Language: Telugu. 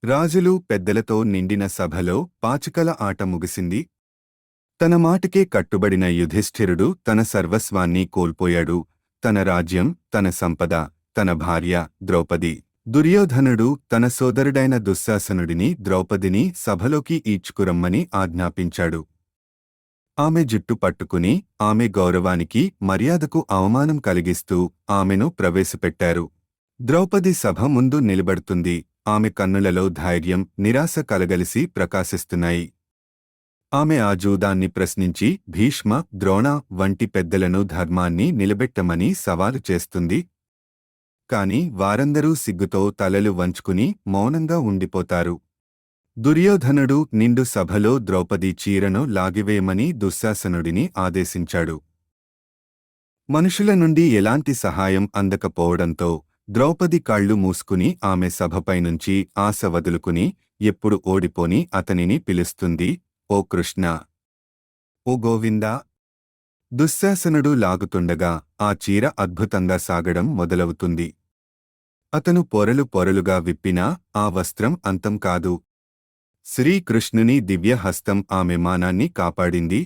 రాజులు పెద్దలతో నిండిన సభలో పాచికల ఆట ముగిసింది. తన మాటకే కట్టుబడిన యుధిష్ఠిరుడు తన సర్వస్వాన్ని కోల్పోయాడు. తన రాజ్యం, తన సంపద, తన భార్య ద్రౌపది. దుర్యోధనుడు తన సోదరుడైన దుశ్శాసనుడిని ద్రౌపదిని సభలోకి ఈడ్చుకురమ్మని ఆజ్ఞాపించాడు. ఆమె జుట్టు పట్టుకుని ఆమె గౌరవానికి మర్యాదకు అవమానం కలిగిస్తూ ఆమెను ప్రవేశపెట్టారు. ద్రౌపది సభ ముందు నిలబడుతుంది. ఆమె కన్నులలో ధైర్యం, నిరాశ కలగలిసి ప్రకాశిస్తున్నాయి. ఆమె ఆ జూదాన్ని ప్రశ్నించి భీష్మ, ద్రోణ వంటి పెద్దలను ధర్మాన్ని నిలబెట్టమని సవాలు చేస్తుంది. కాని వారందరూ సిగ్గుతో తలలు వంచుకుని మౌనంగా ఉండిపోతారు. దుర్యోధనుడు నిండు సభలో ద్రౌపది చీరను లాగివేయమని దుశ్శాసనుడిని ఆదేశించాడు. మనుషుల నుండి ఎలాంటి సహాయం అందకపోవడంతో ద్రౌపది కళ్ళు మూసుకుని ఆమె సభపైనుంచి ఆశ వదులుకుని ఎప్పుడు ఓడిపోని అతనిని పిలుస్తుంది, ఓ కృష్ణ, ఓ గోవిందా. దుశ్శాసనుడు లాగుతుండగా ఆ చీర అద్భుతంగా సాగడం మొదలవుతుంది. అతను పొరలు పొరలుగా విప్పినా ఆ వస్త్రం అంతం కాదు. శ్రీకృష్ణుని దివ్యహస్తం ఆమె మానాన్ని కాపాడింది.